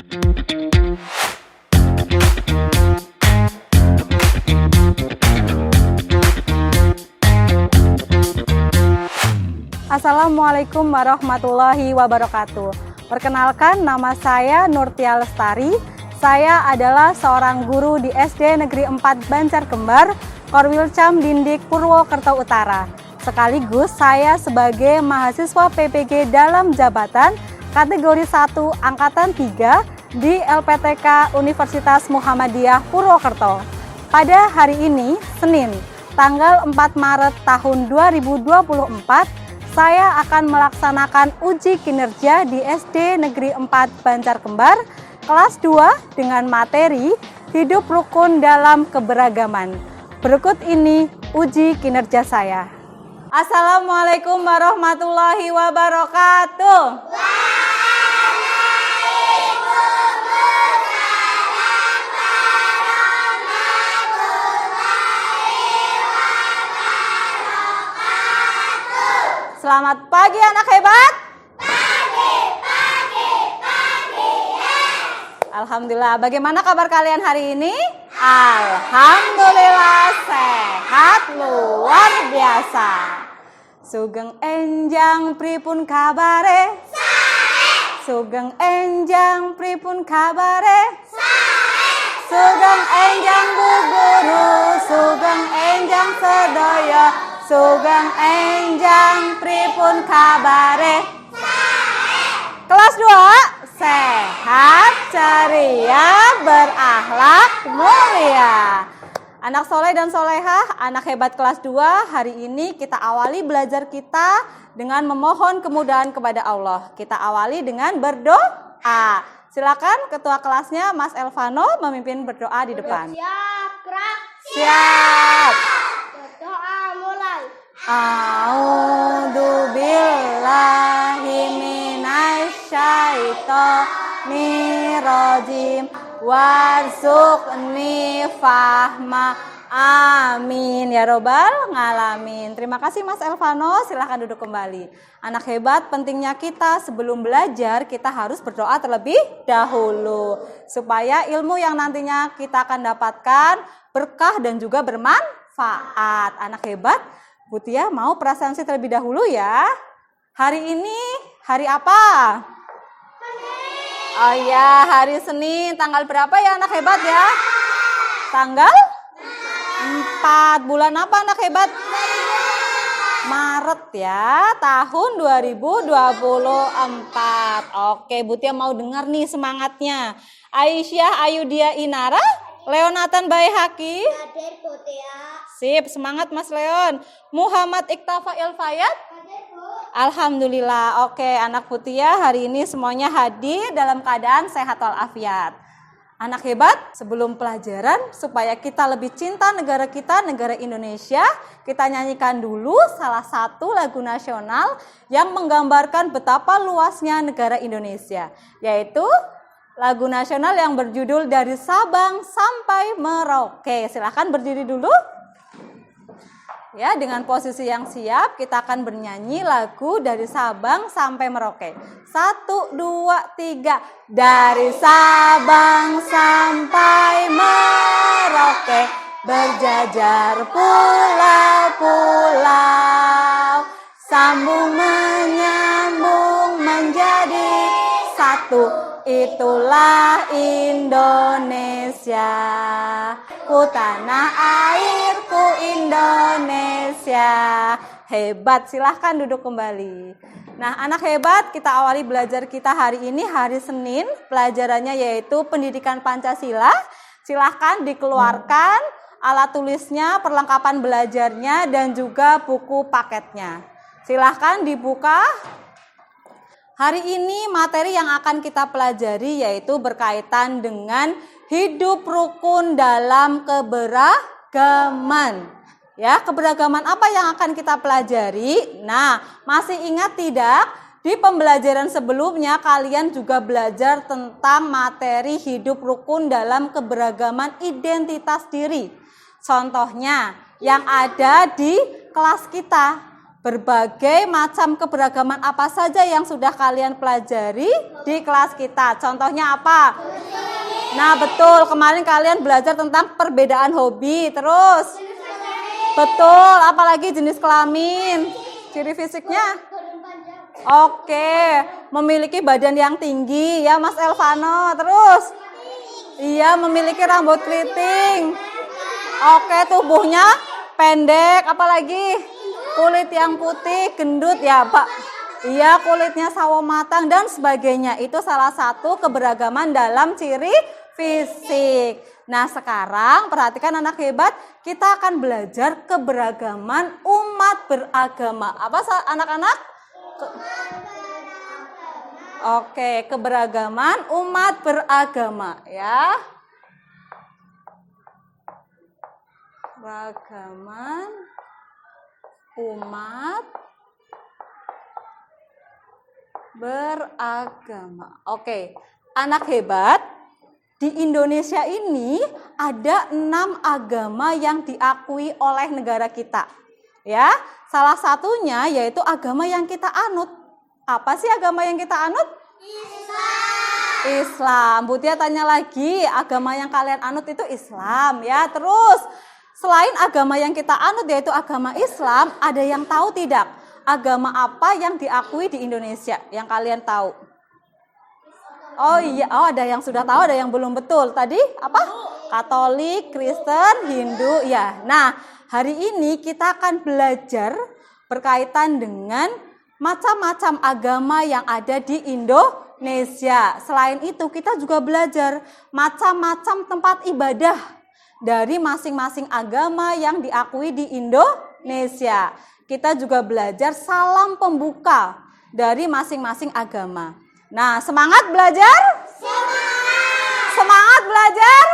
Assalamualaikum warahmatullahi wabarakatuh. Perkenalkan, nama saya Nurtia Lestari. Saya adalah seorang guru di SD Negeri 4 Banjarkembar, Korwilcam Dindik Purwokerto Utara. Sekaligus saya sebagai mahasiswa PPG dalam jabatan kategori 1 Angkatan 3 di LPTK Universitas Muhammadiyah Purwokerto. Pada hari ini, Senin, tanggal 4 Maret tahun 2024, saya akan melaksanakan uji kinerja di SD Negeri 4 Banjarkembar kelas 2 dengan materi Hidup Rukun dalam Keberagaman. Berikut ini uji kinerja saya. Assalamualaikum warahmatullahi wabarakatuh. Selamat pagi anak hebat. Pagi, yes. Alhamdulillah, bagaimana kabar kalian hari ini? Alhamdulillah sehat luar biasa. Sugeng enjang pripun kabare? Sae. Sugeng enjang pripun kabare? Sae. Sugeng enjang bu guru, sugeng enjang sedaya. Sugeng enjang pripun kabare? Kelas 2, sehat, ceria, berakhlak mulia. Anak soleh dan solehah, anak hebat kelas 2, hari ini kita awali belajar kita dengan memohon kemudahan kepada Allah. Kita awali dengan berdoa. Silakan ketua kelasnya Mas Elvano memimpin berdoa di depan. Siap, gerak. Siap. Doa mulai. A'udzu billahi minasyaitonir rajim warzuqni fahma. Amin ya robbal ngalamin. Terima kasih Mas Elvano, silahkan duduk kembali. Anak hebat, pentingnya kita sebelum belajar kita harus berdoa terlebih dahulu supaya ilmu yang nantinya kita akan dapatkan berkah dan juga bermanfaat. Anak hebat, Bu Tia mau prasayansi terlebih dahulu ya. Hari ini hari apa? Oh ya, hari Senin. Tanggal berapa ya anak hebat ya? Tanggal 4. Bulan apa anak hebat? Maret ya, tahun 2024. Oke, Bu Tia mau dengar nih semangatnya. Aisyah Ayudia Inara, Leonatan Baihaki. Hadir, Bu Tia. Sip, semangat Mas Leon. Muhammad Iktafa Ilfayat. Hadir, Bu. Alhamdulillah. Oke, anak Putia hari ini semuanya hadir dalam keadaan sehat walafiat. Anak hebat, sebelum pelajaran supaya kita lebih cinta negara kita, negara Indonesia, kita nyanyikan dulu salah satu lagu nasional yang menggambarkan betapa luasnya negara Indonesia, yaitu lagu nasional yang berjudul Dari Sabang Sampai Merauke. Silahkan berdiri dulu. Ya, dengan posisi yang siap kita akan bernyanyi lagu Dari Sabang Sampai Merauke. 1, 2, 3. Dari Sabang sampai Merauke, berjajar pulau-pulau, sambung menyambung menjadi satu. Itulah Indonesia, ku tanah airku Indonesia. Hebat, silahkan duduk kembali. Nah, anak hebat, kita awali belajar kita hari ini, hari Senin. Pelajarannya yaitu pendidikan Pancasila. Silahkan dikeluarkan alat tulisnya, perlengkapan belajarnya, dan juga buku paketnya. Silahkan dibuka. Hari ini materi yang akan kita pelajari yaitu berkaitan dengan hidup rukun dalam keberagaman. Ya, keberagaman apa yang akan kita pelajari? Nah, masih ingat tidak? Di pembelajaran sebelumnya kalian juga belajar tentang materi hidup rukun dalam keberagaman identitas diri. Contohnya yang ada di kelas kita. berbagai macam keberagaman apa saja yang sudah kalian pelajari di kelas kita. Contohnya apa? Nah, betul. Kemarin kalian belajar tentang perbedaan hobi. Terus? Betul. Apalagi jenis kelamin? Ciri fisiknya? Oke. Memiliki badan yang tinggi ya, Mas Elvano. Terus? Iya, memiliki rambut keriting. Oke, tubuhnya pendek. Apalagi? Kulit yang putih, gendut ya Pak. Iya, kulitnya sawo matang dan sebagainya. Itu salah satu keberagaman dalam ciri fisik. Nah, sekarang perhatikan anak hebat, kita akan belajar keberagaman umat beragama. Apa anak-anak? Oke, keberagaman umat beragama ya. Beragaman umat beragama. Oke, anak hebat, di Indonesia ini ada 6 agama yang diakui oleh negara kita. Ya, salah satunya yaitu agama yang kita anut. Apa sih agama yang kita anut? Islam. Bu Tia tanya lagi, agama yang kalian anut itu Islam ya. Terus selain agama yang kita anut yaitu agama Islam, ada yang tahu tidak? Agama apa yang diakui di Indonesia yang kalian tahu? Oh iya, ada yang sudah tahu, ada yang belum. Betul. Tadi apa? Katolik, Kristen, Hindu ya. Nah, hari ini kita akan belajar berkaitan dengan macam-macam agama yang ada di Indonesia. Selain itu kita juga belajar macam-macam tempat ibadah dari masing-masing agama yang diakui di Indonesia. Kita juga belajar salam pembuka dari masing-masing agama. Nah, semangat belajar? Semangat belajar?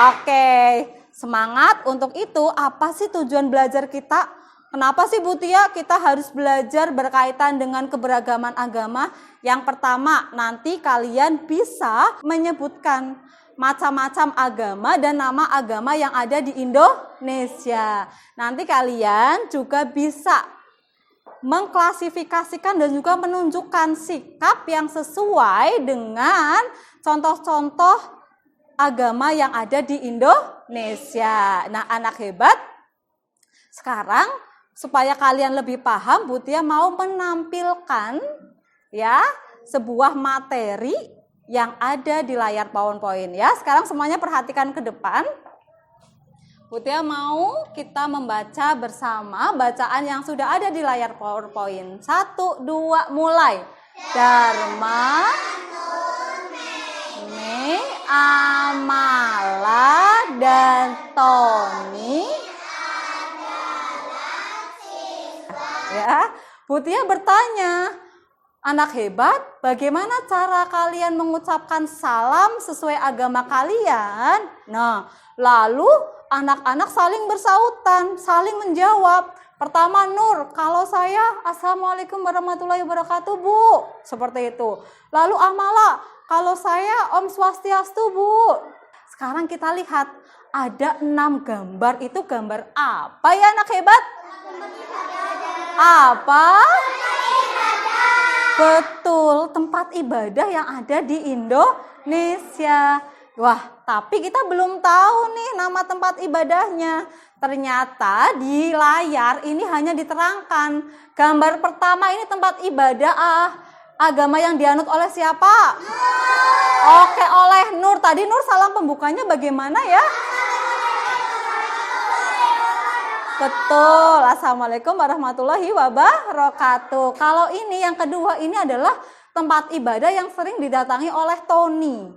Oke, semangat. Untuk itu, apa sih tujuan belajar kita? Kenapa sih Bu Tia kita harus belajar berkaitan dengan keberagaman agama? Yang pertama, nanti kalian bisa menyebutkan macam-macam agama dan nama agama yang ada di Indonesia. Nanti kalian juga bisa mengklasifikasikan dan juga menunjukkan sikap yang sesuai dengan contoh-contoh agama yang ada di Indonesia. Nah, anak hebat, sekarang supaya kalian lebih paham, Bu Tia mau menampilkan ya sebuah materi yang ada di layar PowerPoint ya. Sekarang semuanya perhatikan ke depan. Bu Tia mau kita membaca bersama bacaan yang sudah ada di layar PowerPoint. 1, 2, mulai. Dharma, Me, Amala, dan Tony. Ya, Bu Tia bertanya, anak hebat, bagaimana cara kalian mengucapkan salam sesuai agama kalian? Nah, lalu anak-anak saling bersautan, saling menjawab. Pertama Nur, kalau saya Assalamualaikum warahmatullahi wabarakatuh Bu. Seperti itu. Lalu Amala, kalau saya Om Swastiastu Bu. Sekarang kita lihat, ada 6 gambar. Itu gambar apa ya anak hebat? Apa? Betul, tempat ibadah yang ada di Indonesia. Wah, tapi kita belum tahu nih nama tempat ibadahnya. Ternyata di layar ini hanya diterangkan. Gambar pertama ini tempat ibadah agama yang dianut oleh siapa? Oke, oleh Nur. Tadi Nur salam pembukanya bagaimana ya? Betul, Assalamualaikum warahmatullahi wabarakatuh. Kalau ini yang kedua, ini adalah tempat ibadah yang sering didatangi oleh Tony.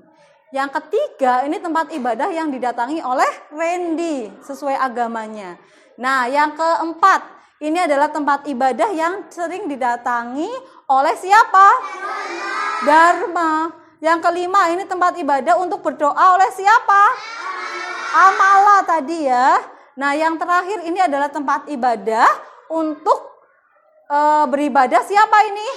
Yang ketiga, ini tempat ibadah yang didatangi oleh Randy sesuai agamanya. Nah, yang keempat, ini adalah tempat ibadah yang sering didatangi oleh siapa? Dharma. Yang kelima, ini tempat ibadah untuk berdoa oleh siapa? Amala tadi ya. Nah, yang terakhir ini adalah tempat ibadah untuk beribadah siapa ini?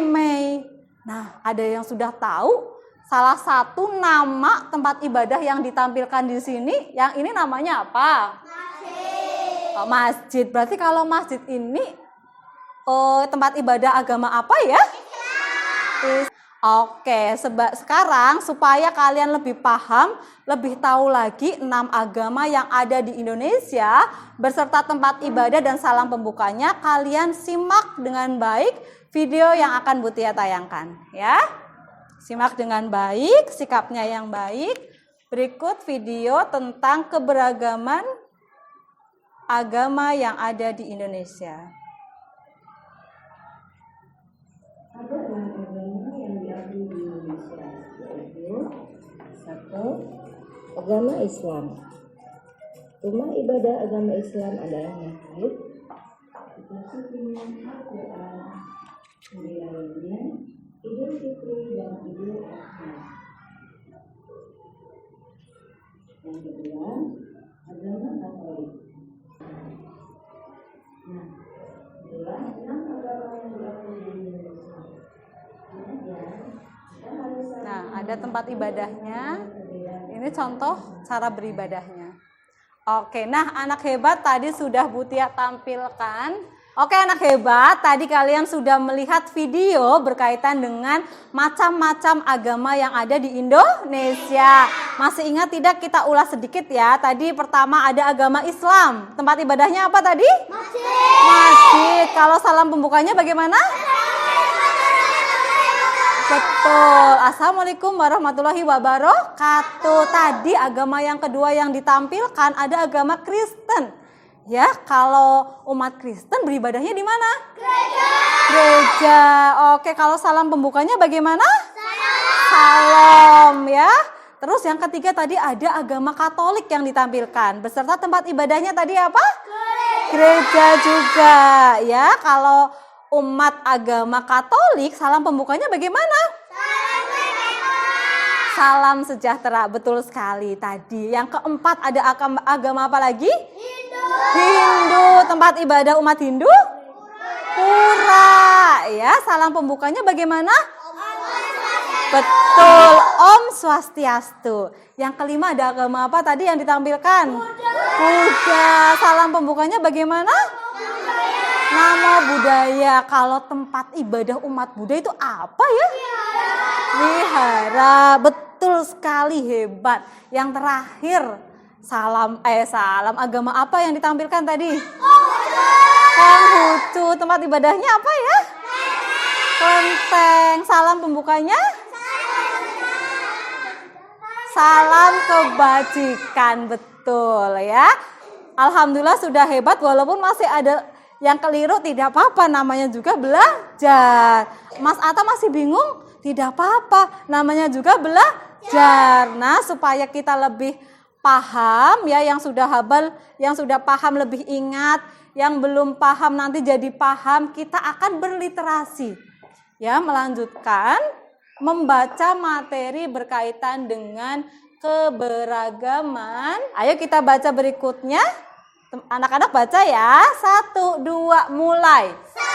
Mei. Nah, ada yang sudah tahu salah satu nama tempat ibadah yang ditampilkan di sini? Yang ini namanya apa? Masjid. Berarti kalau masjid ini tempat ibadah agama apa ya? Oke, sekarang supaya kalian lebih paham, lebih tahu lagi 6 agama yang ada di Indonesia beserta tempat ibadah dan salam pembukanya, kalian simak dengan baik video yang akan Butia tayangkan ya. Simak dengan baik, sikapnya yang baik. Berikut video tentang keberagaman agama yang ada di Indonesia. Ada 6 agama yang diakui di Indonesia, yaitu 1. Agama Islam. Rumah ibadah agama Islam adalah masjid, dikasih Al-Quran, hari rayanya Idul Fitri dan Idul Adha. Yang kedua, agama Katolik. Nah, itulah 6 agama yang diakui di Indonesia. Nah, ada tempat ibadahnya. Ini contoh cara beribadahnya. Oke, nah anak hebat tadi sudah Butia tampilkan. Oke anak hebat, tadi kalian sudah melihat video berkaitan dengan macam-macam agama yang ada di Indonesia. Masih ingat tidak, kita ulas sedikit ya. Tadi pertama ada agama Islam. Tempat ibadahnya apa tadi? Masjid. Kalau salam pembukanya bagaimana? Betul. Assalamualaikum warahmatullahi wabarakatuh. Tadi agama yang kedua yang ditampilkan ada agama Kristen. Ya, kalau umat Kristen beribadahnya di mana? Gereja. Oke, kalau salam pembukanya bagaimana? Salam ya. Terus yang ketiga tadi ada agama Katolik yang ditampilkan. Beserta tempat ibadahnya tadi apa? Gereja juga. Ya, kalau umat agama Katolik salam pembukanya bagaimana? Salam sejahtera. Betul sekali tadi. Yang keempat ada agama apa lagi? Hindu. Tempat ibadah umat Hindu? Pura. Ya, salam pembukanya bagaimana? Betul, Om Swastiastu. Yang kelima ada agama apa tadi yang ditampilkan? Buddha. Salam pembukanya bagaimana? Namo Buddhaya. Kalau tempat ibadah umat Buddha itu apa ya? Wihara. Betul sekali, hebat. Yang terakhir salam agama apa yang ditampilkan tadi? Konghucu. Tempat ibadahnya apa ya? Kelenteng. Salam pembukanya? Salam kebajikan. Betul ya. Alhamdulillah sudah hebat, walaupun masih ada yang keliru tidak apa-apa, namanya juga belajar. Mas Atta masih bingung? Tidak apa-apa, namanya juga belajar. Nah, supaya kita lebih paham ya, yang sudah hafal, yang sudah paham lebih ingat, yang belum paham nanti jadi paham, kita akan berliterasi. Ya, melanjutkan membaca materi berkaitan dengan keberagaman. Ayo kita baca berikutnya. Anak-anak baca ya. 1, 2, mulai.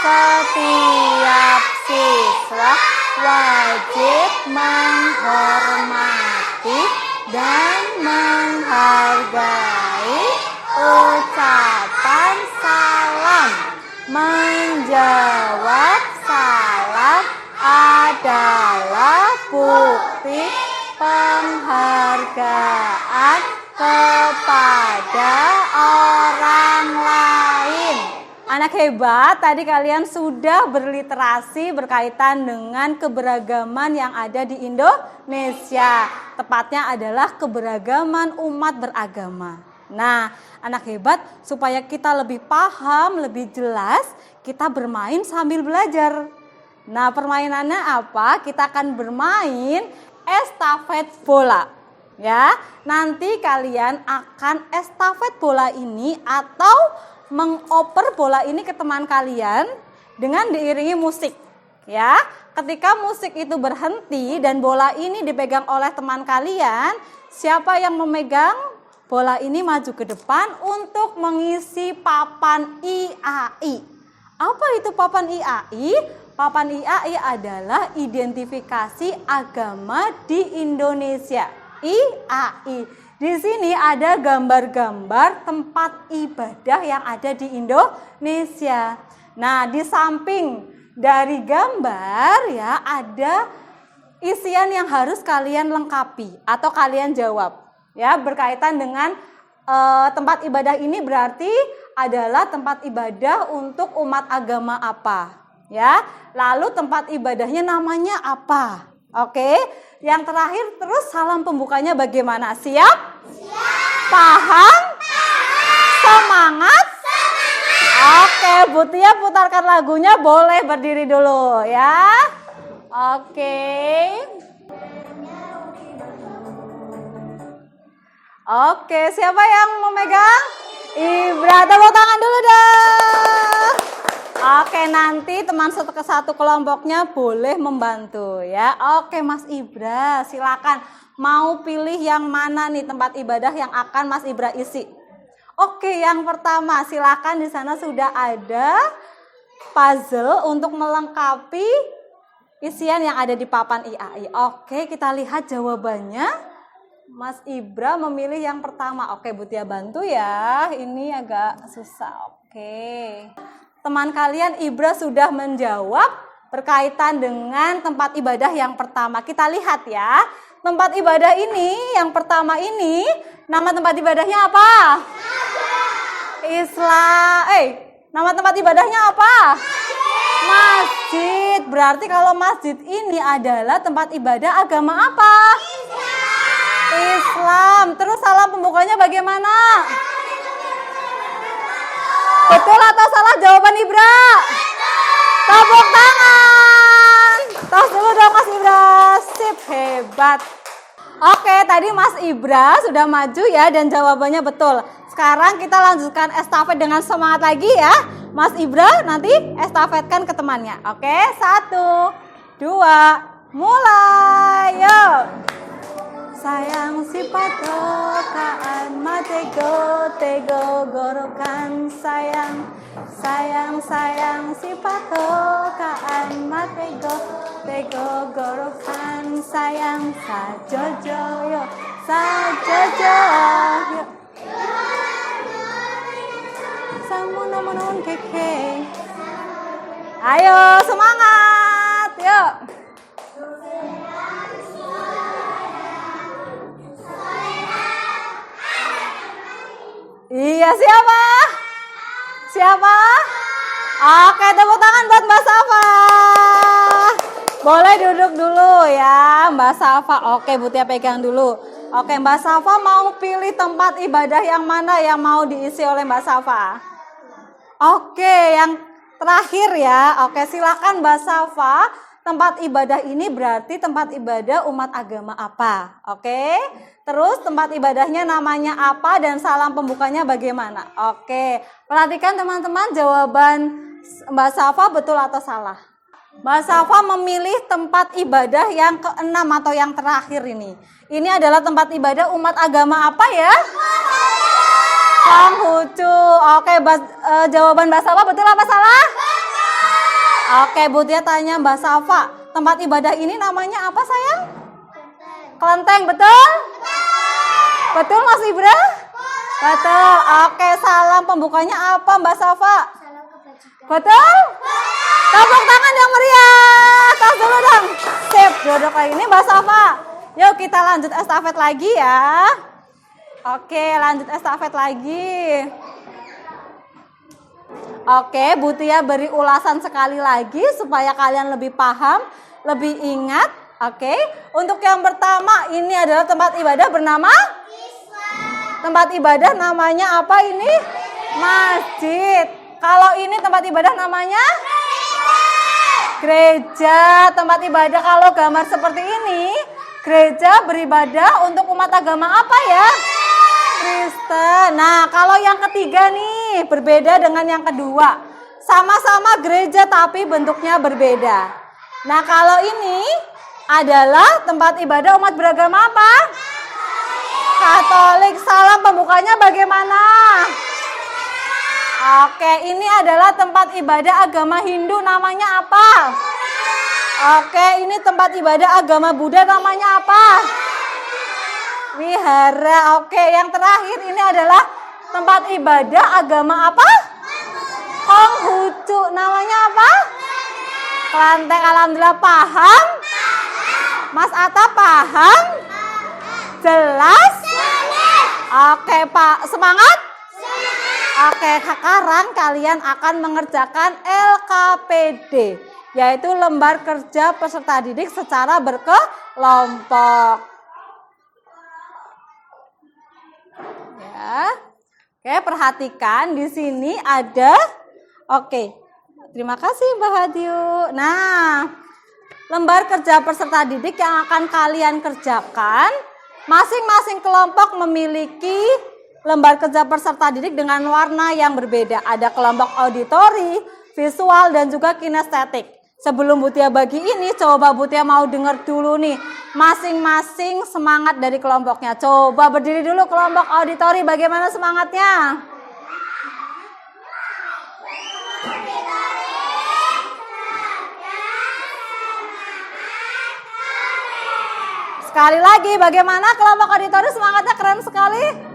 Setiap siswa wajib menghormati dan menghargai ucapan salam. Menjawab salam adalah bukti penghargaan kepada orang lain. Anak hebat, tadi kalian sudah berliterasi berkaitan dengan keberagaman yang ada di Indonesia. Tepatnya adalah keberagaman umat beragama. Nah, anak hebat, supaya kita lebih paham, lebih jelas, kita bermain sambil belajar. Nah, permainannya apa? Kita akan bermain estafet bola. Ya, nanti kalian akan estafet bola ini atau mengoper bola ini ke teman kalian dengan diiringi musik. Ya, ketika musik itu berhenti dan bola ini dipegang oleh teman kalian, siapa yang memegang bola ini maju ke depan untuk mengisi papan IAI. Apa itu papan IAI? Papan IAI adalah identifikasi agama di Indonesia. IAI. Di sini ada gambar-gambar tempat ibadah yang ada di Indonesia. Nah, di samping dari gambar ya ada isian yang harus kalian lengkapi atau kalian jawab. Ya, berkaitan dengan tempat ibadah ini berarti adalah tempat ibadah untuk umat agama apa? Ya. Lalu tempat ibadahnya namanya apa? Oke. Yang terakhir terus salam pembukanya bagaimana? Siap? Siap. Paham? Semangat? Oke, Bu Tia putarkan lagunya, boleh berdiri dulu ya. Oke. Oke, siapa yang mau megang? Ibra, tepuk tangan dulu dah. Oke, nanti teman satu kelompoknya boleh membantu ya. Oke, Mas Ibra, silakan. Mau pilih yang mana nih tempat ibadah yang akan Mas Ibra isi? Oke, yang pertama silakan, di sana sudah ada puzzle untuk melengkapi isian yang ada di papan IAI. Oke, kita lihat jawabannya. Mas Ibra memilih yang pertama. Oke, Bu Tia bantu ya. Ini agak susah. Oke. Teman kalian Ibra sudah menjawab berkaitan dengan tempat ibadah yang pertama. Kita lihat ya. Tempat ibadah ini, yang pertama ini, nama tempat ibadahnya apa? Nama tempat ibadahnya apa? Masjid. Berarti kalau masjid ini adalah tempat ibadah agama apa? Islam. Terus salam pembukanya bagaimana? Betul atau salah jawaban Ibra? Tepuk tangan. Tos dulu dong Mas Ibra. Sip, hebat. Oke, tadi Mas Ibra sudah maju ya dan jawabannya betul. Sekarang kita lanjutkan estafet dengan semangat lagi ya. Mas Ibra nanti estafetkan ke temannya. Oke, 1, 2, mulai. Yuk. Sayang sifat rokaan matego tego gorokan sayang sifat rokaan matego tego gorokan sayang sajojo yo sajojo yo samun keke. Ayo semangat yuk. Iya, siapa? Siapa? Oke, tepuk tangan buat Mbak Safa. Boleh duduk dulu ya Mbak Safa. Oke, Bu Tia pegang dulu. Oke, Mbak Safa mau pilih tempat ibadah yang mana yang mau diisi oleh Mbak Safa? Oke, yang terakhir ya. Oke, silakan Mbak Safa. Tempat ibadah ini berarti tempat ibadah umat agama apa? Oke. Terus tempat ibadahnya namanya apa dan salam pembukanya bagaimana? Oke. Perhatikan teman-teman jawaban Mbak Safa betul atau salah? Mbak Safa memilih tempat ibadah yang ke-6 atau yang terakhir ini. Ini adalah tempat ibadah umat agama apa ya? Konghucu. Oke, jawaban Mbak Safa betul apa salah? Oke, Bu Tia tanya Mbak Safa, tempat ibadah ini namanya apa sayang? Kelenteng, betul? Betul Mas Ibra? Betul. Oke, salam pembukanya apa Mbak Safa? Betul? Tepuk tangan yang meriah. Tas dulu dong. Sip, duduk lagi. Ini Mbak Safa. Yuk kita lanjut estafet lagi ya. Oke, lanjut estafet lagi. Oke, Bu Tia beri ulasan sekali lagi supaya kalian lebih paham, lebih ingat. Oke, untuk yang pertama ini adalah tempat ibadah bernama Islam. Tempat ibadah namanya apa ini? Masjid. Kalau ini tempat ibadah namanya gereja. Tempat ibadah kalau gambar seperti ini, gereja beribadah untuk umat agama apa ya? Kristen. Nah, kalau yang ketiga nih berbeda dengan yang kedua. Sama-sama gereja tapi bentuknya berbeda. Nah, kalau ini adalah tempat ibadah umat beragama apa? Katolik. Salam pembukanya bagaimana? Oke, ini adalah tempat ibadah agama Hindu, namanya apa? Oke, ini tempat ibadah agama Buddha, namanya apa? Wihara. Oke, yang terakhir ini adalah tempat ibadah agama apa? Konghucu. Namanya apa? Kelenteng. Alhamdulillah paham? Mas Atta paham? Jelas? Oke Pak, semangat? Oke, sekarang kalian akan mengerjakan LKPD, yaitu lembar kerja peserta didik secara berkelompok. Ya. Oke, perhatikan di sini ada. Oke. Terima kasih Mbak Hadiu. Nah, lembar kerja peserta didik yang akan kalian kerjakan, masing-masing kelompok memiliki lembar kerja peserta didik dengan warna yang berbeda. Ada kelompok auditori, visual, dan juga kinestetik. Sebelum Butia bagi ini, coba Butia mau dengar dulu nih, masing-masing semangat dari kelompoknya. Coba berdiri dulu kelompok auditori, bagaimana semangatnya? Sekali lagi, bagaimana kelompok auditori semangatnya? Keren sekali.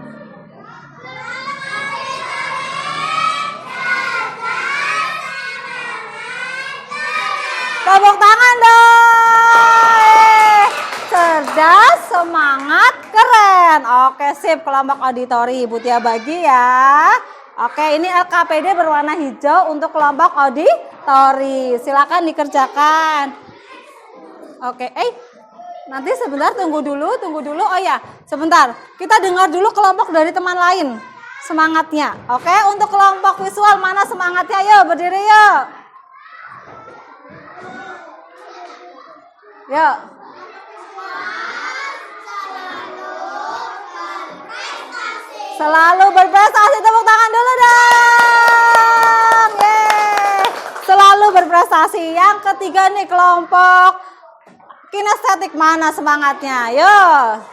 Tepuk tangan dong. Cerdas, semangat, keren. Oke, sip kelompok auditori. Butia bagi ya. Oke, ini LKPD berwarna hijau untuk kelompok auditori. Silakan dikerjakan. Oke, nanti sebentar tunggu dulu. Oh ya, sebentar. Kita dengar dulu kelompok dari teman lain. Semangatnya. Oke, untuk kelompok visual mana semangatnya? Yuk, berdiri yuk. Yuk. Selalu berprestasi, tepuk tangan dulu dong. Yeay. Selalu berprestasi. Yang ketiga nih kelompok kinestetik, mana semangatnya? Yuk.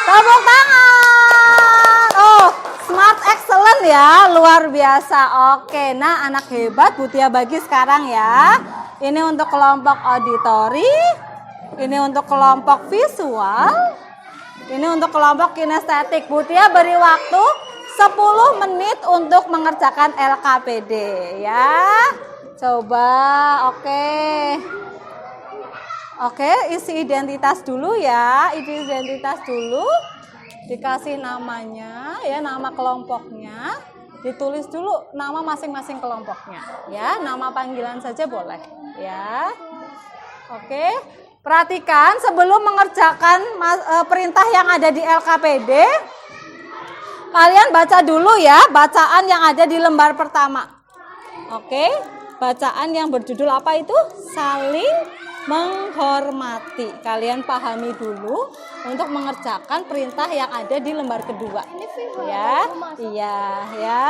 Tepuk tangan. Oh, smart excellent ya, luar biasa. Oke, nah anak hebat Butia bagi sekarang ya. Ini untuk kelompok auditori, ini untuk kelompok visual, ini untuk kelompok kinestetik. Butia beri waktu 10 menit untuk mengerjakan LKPD ya. Coba, oke, isi identitas dulu ya. Isi identitas dulu. Dikasih namanya ya, nama kelompoknya. Ditulis dulu nama masing-masing kelompoknya ya. Nama panggilan saja boleh ya. Oke. Perhatikan sebelum mengerjakan perintah yang ada di LKPD, kalian baca dulu ya bacaan yang ada di lembar pertama. Oke, bacaan yang berjudul apa itu? Saling menghormati. Kalian pahami dulu untuk mengerjakan perintah yang ada di lembar kedua. Ya, iya ya.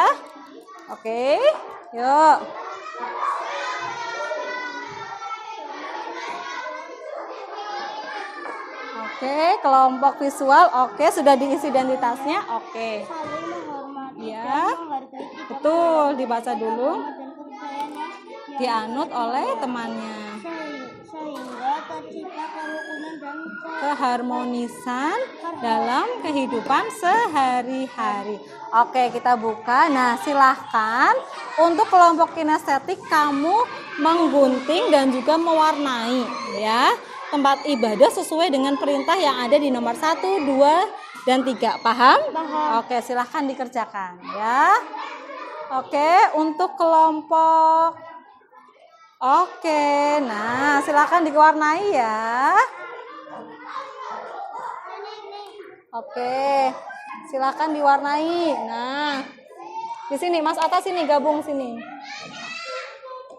Oke, yuk. Oke, kelompok visual, oke, sudah diisi identitasnya, oke. Ya, betul, dibaca dulu, dianut oleh temannya. Sehingga tercipta kerukunan dan Keharmonisan dalam kehidupan sehari-hari. Oke, kita buka. Nah, silahkan untuk kelompok kinestetik kamu menggunting dan juga mewarnai ya tempat ibadah sesuai dengan perintah yang ada di nomor 1, 2, dan 3. Paham? Paham. Oke, silahkan dikerjakan ya. Oke, untuk kelompok. Oke, nah silahkan diwarnai ya. Oke, silahkan diwarnai. Nah, di sini Mas Atta sini, gabung sini.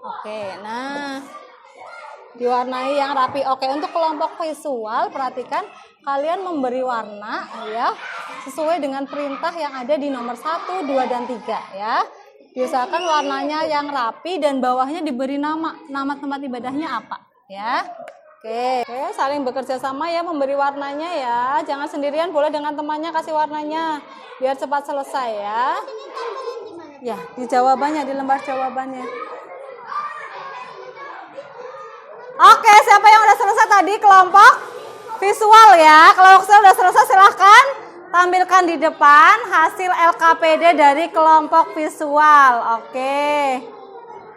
Oke, nah diwarnai yang rapi. Oke, untuk kelompok visual perhatikan kalian memberi warna ya sesuai dengan perintah yang ada di nomor 1, 2, dan 3 ya. Diusahakan warnanya yang rapi dan bawahnya diberi nama tempat ibadahnya apa ya. Oke, saling bekerja sama ya memberi warnanya ya. Jangan sendirian, boleh dengan temannya kasih warnanya biar cepat selesai ya. Ya, di jawabannya, di lembar jawabannya. Oke, siapa yang udah selesai tadi kelompok visual ya? Kalau udah selesai silahkan tampilkan di depan hasil LKPD dari kelompok visual. Oke,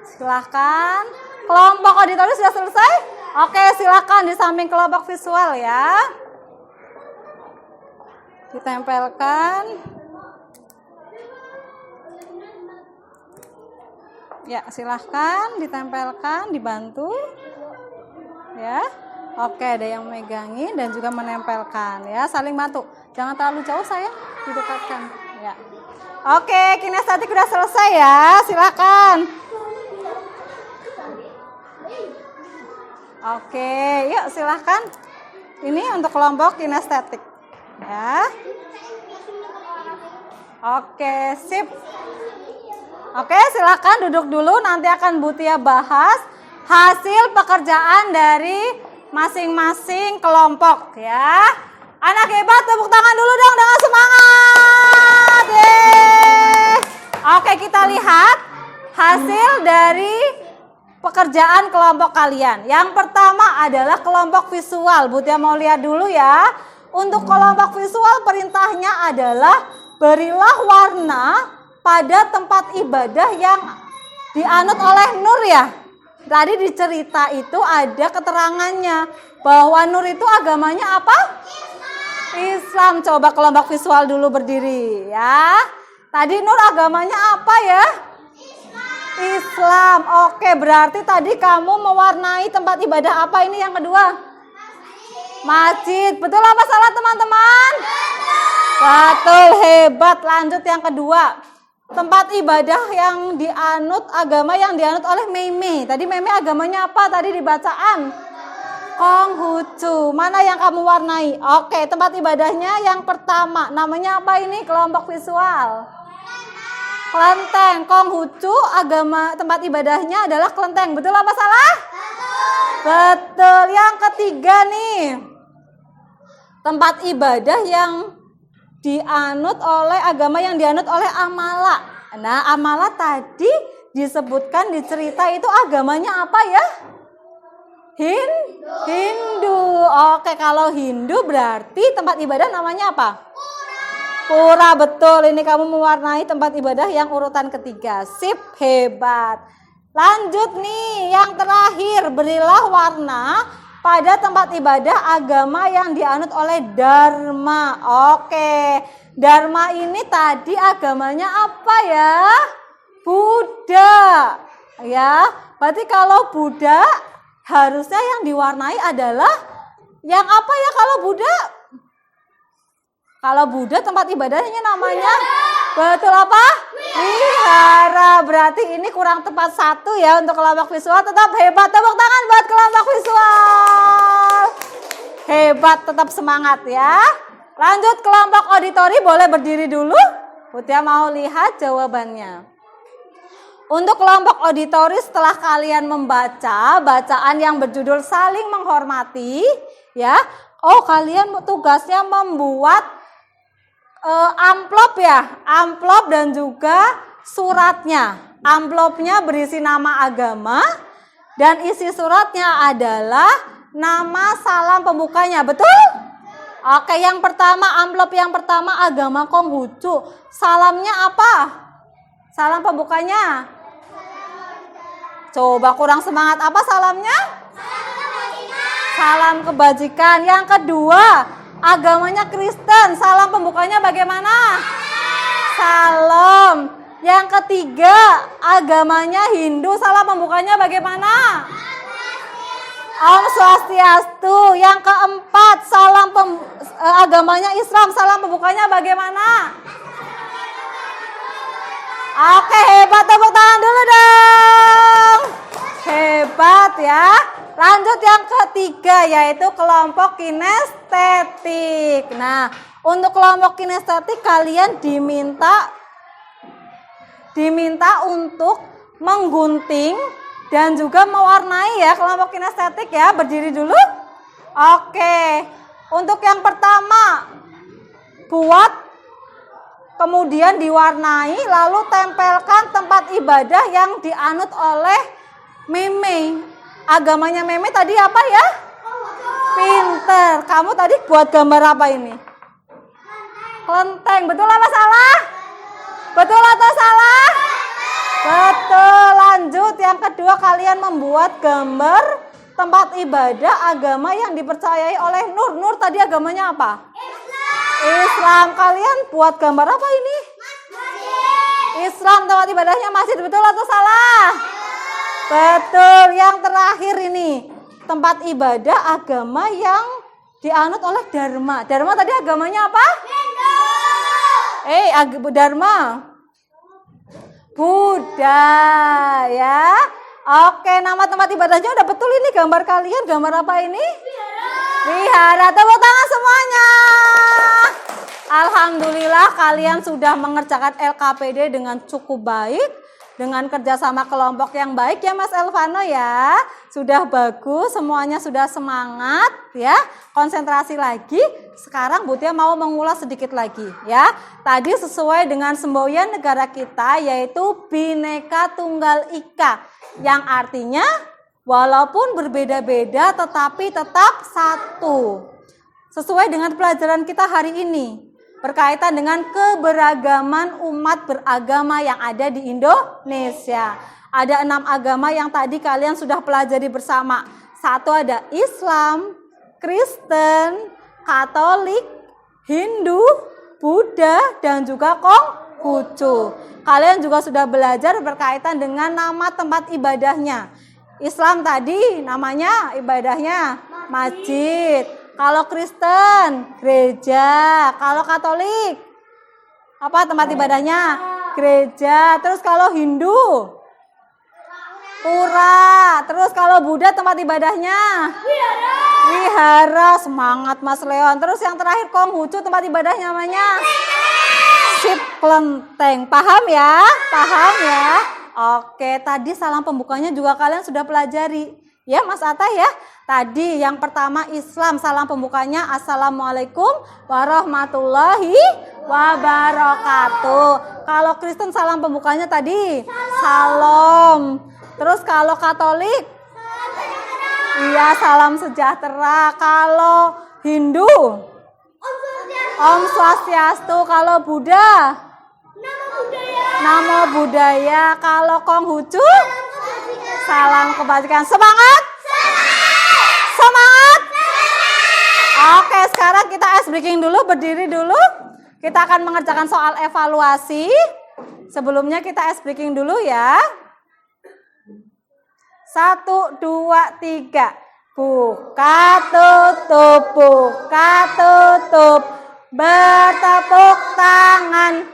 silahkan. Kelompok auditori sudah selesai? Oke, silahkan di samping kelompok visual ya. Ditempelkan. Ya, silahkan ditempelkan, dibantu. Ya. Oke, ada yang megangin dan juga menempelkan ya, saling bantu. Jangan terlalu jauh sayang, didekatkan. Ya. Oke, kinestetik udah selesai ya. Silakan. Oke, yuk silahkan. Ini untuk kelompok kinestetik. Ya. Oke, sip. Oke, silakan duduk dulu. Nanti akan Bu Tia bahas hasil pekerjaan dari masing-masing kelompok ya. Anak hebat, tepuk tangan dulu dong dengan semangat. Yeay. Oke, kita lihat hasil dari pekerjaan kelompok kalian. Yang pertama adalah kelompok visual. Bu Tia mau lihat dulu ya. Untuk kelompok visual perintahnya adalah berilah warna pada tempat ibadah yang dianut oleh Nur ya. Tadi di cerita itu ada keterangannya bahwa Nur itu agamanya apa? Islam. Coba kelompok visual dulu berdiri ya. Tadi Nur agamanya apa ya? Islam. Oke, berarti tadi kamu mewarnai tempat ibadah apa ini yang kedua? Masjid. Betul apa salah teman-teman? Betul, hebat. Lanjut yang kedua. Tempat ibadah yang dianut, agama yang dianut oleh Meme. Tadi Meme agamanya apa tadi di bacaan? Konghucu. Mana yang kamu warnai? Oke, tempat ibadahnya yang pertama. Namanya apa ini kelompok visual? Kelenteng. Konghucu agama tempat ibadahnya adalah kelenteng. Betul apa salah? Betul. Yang ketiga nih. Tempat ibadah yang dianut oleh agama yang dianut oleh Amala. Nah, Amala tadi disebutkan di cerita itu agamanya apa ya? Hindu. Oke, kalau Hindu berarti tempat ibadah namanya apa? Pura. Betul, ini kamu mewarnai tempat ibadah yang urutan ketiga. Sip, hebat. Lanjut nih, yang terakhir, berilah warna pada tempat ibadah agama yang dianut oleh Dharma. Oke, Dharma ini tadi agamanya apa ya? Buddha. Ya, berarti kalau Buddha harusnya yang diwarnai adalah yang apa ya kalau Buddha? Kalau Buddha tempat ibadahnya namanya betul apa? Wihara. Berarti ini kurang tepat satu ya untuk kelompok visual. Tetap hebat, tepuk tangan buat kelompok visual. Hebat, tetap semangat ya. Lanjut kelompok auditori, boleh berdiri dulu. Butia mau lihat jawabannya. Untuk kelompok auditori setelah kalian membaca bacaan yang berjudul saling menghormati ya. Oh, kalian tugasnya membuat amplop ya, amplop dan juga suratnya. Amplopnya berisi nama agama dan isi suratnya adalah nama salam pembukanya, betul? Oke, yang pertama, amplop yang pertama agama Konghucu. Salamnya apa? Salam pembukanya? Coba kurang semangat, apa salamnya? Salam kebajikan. Yang kedua, agamanya Kristen, salam pembukanya bagaimana? Salam. Yang ketiga, agamanya Hindu, salam pembukanya bagaimana? Om Swastiastu. Yang keempat, agamanya Islam, salam pembukanya bagaimana? Oke, hebat, tepuk tangan dulu dong. Hebat ya. Lanjut yang ketiga yaitu kelompok kinestetik. Nah, untuk kelompok kinestetik kalian diminta untuk menggunting dan juga mewarnai ya kelompok kinestetik ya. Berdiri dulu. Oke. Untuk yang pertama buat kemudian diwarnai lalu tempelkan tempat ibadah yang dianut oleh Meme. Agamanya Meme tadi apa ya? Pinter. Kamu tadi buat gambar apa ini? Kelenteng. Betul apa salah? Betul atau salah? Betul. Lanjut. Yang kedua, kalian membuat gambar tempat ibadah agama yang dipercayai oleh Nur. Nur tadi agamanya apa? Islam. Kalian buat gambar apa ini? Islam, tempat ibadahnya masjid. Betul atau salah? Betul. Yang terakhir ini, tempat ibadah agama yang dianut oleh Dharma. Dharma tadi agamanya apa? Dharma. Buddha ya. Oke, nama tempat ibadahnya udah betul ini. Gambar kalian gambar apa ini? Wihara. Tepuk tangan semuanya. Alhamdulillah kalian sudah mengerjakan LKPD dengan cukup baik, dengan kerjasama kelompok yang baik ya Mas Elvano ya. Sudah bagus, semuanya sudah semangat ya. Konsentrasi lagi. Sekarang Bu Tia mau mengulas sedikit lagi ya. Tadi sesuai dengan semboyan negara kita yaitu Bhinneka Tunggal Ika, yang artinya walaupun berbeda-beda tetapi tetap satu. Sesuai dengan pelajaran kita hari ini, berkaitan dengan keberagaman umat beragama yang ada di Indonesia. Ada 6 agama yang tadi kalian sudah pelajari bersama. Satu ada Islam, Kristen, Katolik, Hindu, Buddha, dan juga Konghucu. Kalian juga sudah belajar berkaitan dengan nama tempat ibadahnya. Islam tadi namanya ibadahnya masjid. Kalau Kristen, gereja. Kalau Katolik, apa tempat ibadahnya? Gereja. Terus kalau Hindu, pura. Terus kalau Buddha tempat ibadahnya? Wihara. Semangat Mas Leon. Terus yang terakhir Konghucu tempat ibadahnya namanya? Sip Kelenteng. Paham ya? Paham ya? Oke, tadi salam pembukanya juga kalian sudah pelajari. Ya Mas Atta ya. Tadi yang pertama Islam, salam pembukanya Assalamualaikum warahmatullahi wabarakatuh. Kalau Kristen salam pembukanya tadi Salam. Terus kalau Katolik, iya salam sejahtera. Kalau Hindu, Om Swastiastu. Kalau Buddha, Namo Buddhaya. Kalau Konghucu, salam kebajikan. Semangat! Semangat! Oke, sekarang kita ice breaking dulu, berdiri dulu. Kita akan mengerjakan soal evaluasi. Sebelumnya kita ice breaking dulu ya. 1, 2, 3. Buka tutup, buka tutup. Bertepuk tangan.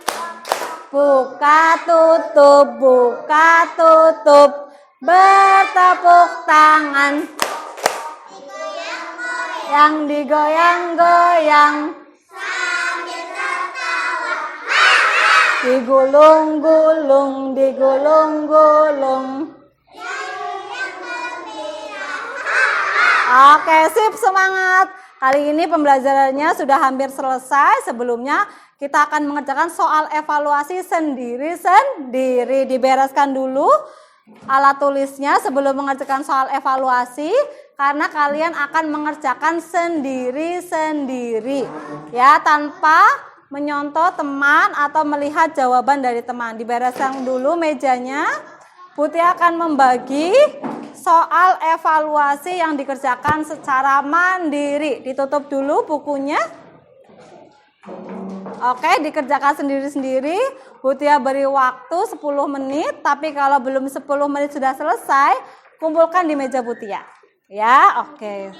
Buka tutup, buka tutup. Bertepuk tangan. Yang digoyang-goyang. Digulung-gulung, digulung-gulung. Oke, sip, semangat. Kali ini pembelajarannya sudah hampir selesai. Sebelumnya kita akan mengerjakan soal evaluasi sendiri-sendiri. Dibereskan dulu alat tulisnya sebelum mengerjakan soal evaluasi, karena kalian akan mengerjakan sendiri-sendiri ya, tanpa menyontoh teman atau melihat jawaban dari teman. Dibereskan dulu mejanya. Putih akan membagi soal evaluasi yang dikerjakan secara mandiri. Ditutup dulu bukunya. Oke, dikerjakan sendiri-sendiri. Butia beri waktu 10 menit, tapi kalau belum 10 menit sudah selesai, kumpulkan di meja Butia. Ya, oke.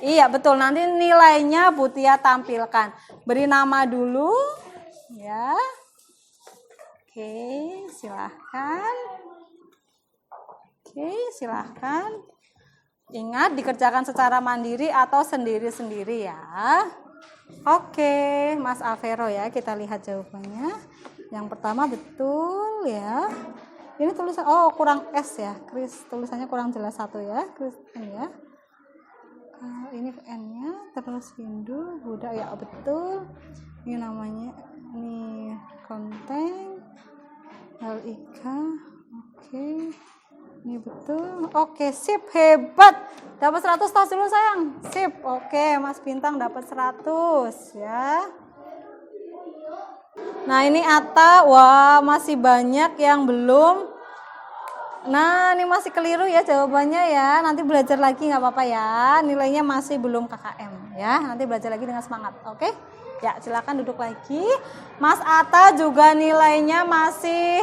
Iya, betul. Nanti nilainya Butia tampilkan. Beri nama dulu. Ya. Oke, silahkan. Oke, silahkan. Ingat, dikerjakan secara mandiri atau sendiri-sendiri ya. Oke, Mas Avero ya, kita lihat jawabannya. Yang pertama betul ya. Ini tulisan, kurang S ya, Kris, tulisannya kurang jelas satu ya, Kristen ya. Ini N-nya, terus Hindu, Buddha ya betul. Ini namanya, ini Kelenteng, L-I-K, oke. Ini Ini betul. Oke, sip, hebat. Dapat 100, tos dulu sayang. Sip. Oke, Mas Bintang dapat 100 ya. Nah, ini Atta. Wah, masih banyak yang belum. Nah, ini masih keliru ya jawabannya ya. Nanti belajar lagi nggak apa-apa ya. Nilainya masih belum KKM ya. Nanti belajar lagi dengan semangat. Oke? Ya, silakan duduk lagi. Mas Atta juga nilainya masih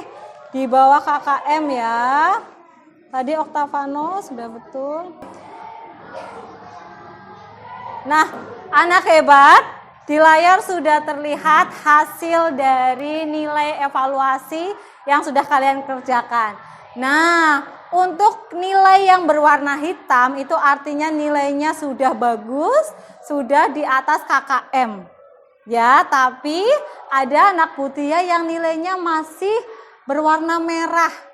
di bawah KKM ya. Tadi Oktavano sudah betul. Nah, anak hebat, di layar sudah terlihat hasil dari nilai evaluasi yang sudah kalian kerjakan. Nah, untuk nilai yang berwarna hitam itu artinya nilainya sudah bagus, sudah di atas KKM. Ya, tapi ada anak Mutia yang nilainya masih berwarna merah.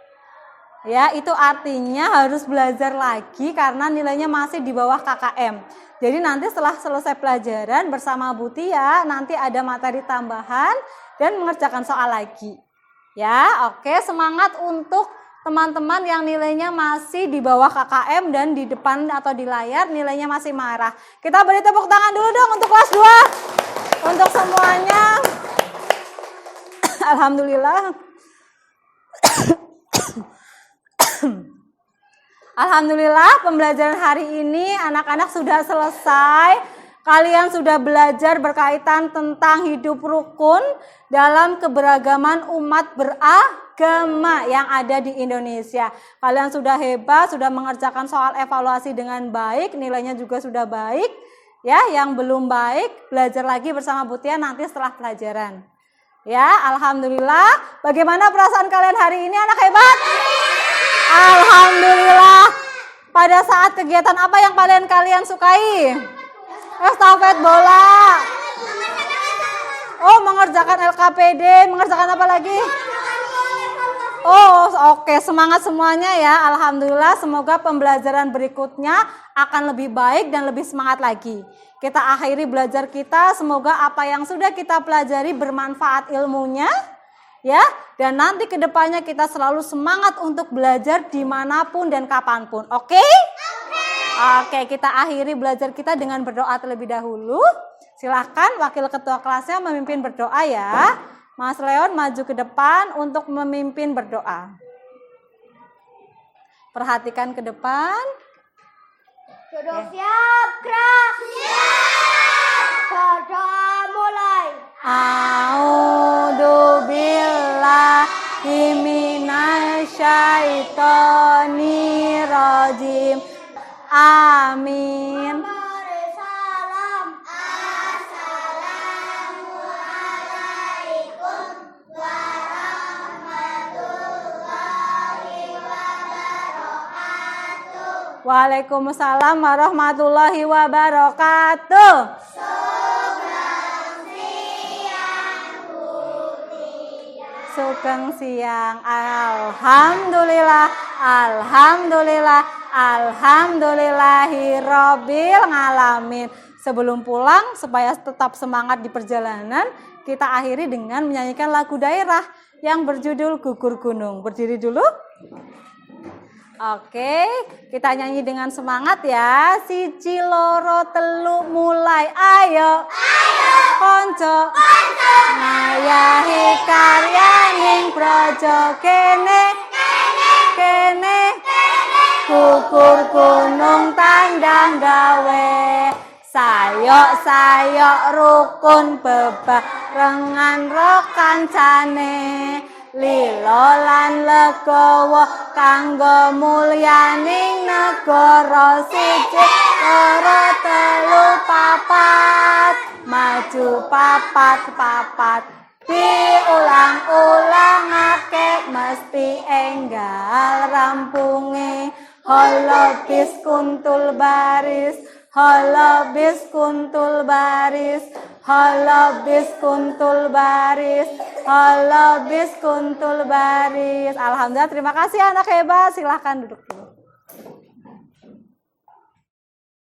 Ya, itu artinya harus belajar lagi karena nilainya masih di bawah KKM. Jadi nanti setelah selesai pelajaran bersama Butia, nanti ada materi tambahan dan mengerjakan soal lagi. Ya, oke, semangat untuk teman-teman yang nilainya masih di bawah KKM dan di depan atau di layar nilainya masih merah. Kita beri tepuk tangan dulu dong untuk kelas 2. Untuk semuanya. Alhamdulillah. Alhamdulillah pembelajaran hari ini anak-anak sudah selesai. Kalian sudah belajar berkaitan tentang hidup rukun dalam keberagaman umat beragama yang ada di Indonesia. Kalian sudah hebat, sudah mengerjakan soal evaluasi dengan baik, nilainya juga sudah baik. Ya, yang belum baik belajar lagi bersama Butia nanti setelah pelajaran. Ya, alhamdulillah. Bagaimana perasaan kalian hari ini anak hebat? Alhamdulillah. Pada saat kegiatan apa yang kalian sukai? Estafet bola. Oh, mengerjakan LKPD, mengerjakan apa lagi? Oh, oke, semangat semuanya ya. Alhamdulillah, semoga pembelajaran berikutnya akan lebih baik dan lebih semangat lagi. Kita akhiri belajar kita, semoga apa yang sudah kita pelajari bermanfaat ilmunya. Ya, dan nanti kedepannya kita selalu semangat untuk belajar dimanapun dan kapanpun. Oke? Oke, kita akhiri belajar kita dengan berdoa terlebih dahulu. Silahkan wakil ketua kelasnya memimpin berdoa ya. Mas Leon maju ke depan untuk memimpin berdoa. Perhatikan ke depan. Sudah siap, gerak. Siap. Berdoa mulai. A'udzu billahi minasyaitonir rajim. Amin. Salam. Assalamualaikum warahmatullahi wabarakatuh. Waalaikumsalam warahmatullahi wabarakatuh. Sugeng siang. Alhamdulillah, alhamdulillah, alhamdulillahirabbil alamin. Sebelum pulang supaya tetap semangat di perjalanan, kita akhiri dengan menyanyikan lagu daerah yang berjudul Gugur Gunung. Berdiri dulu. Oke, kita nyanyi dengan semangat ya. Siji loro telu mulai. Ayo. Ayo. Konco. Konco. Ngayahi karyaning praja kene. Kene. Kene. Gugur gunung tandang gawe. Sayok-sayok rukun bebarengan ro kancane. Lilo lan legowo kanggo mulyaning negara siji loro telu papat maju papat diulang-ulangake mesti enggal rampunge holobis kuntul baris holobis kuntul baris holobis kuntul baris holobis kuntul baris. Alhamdulillah, terima kasih anak hebat. Silahkan duduk dulu.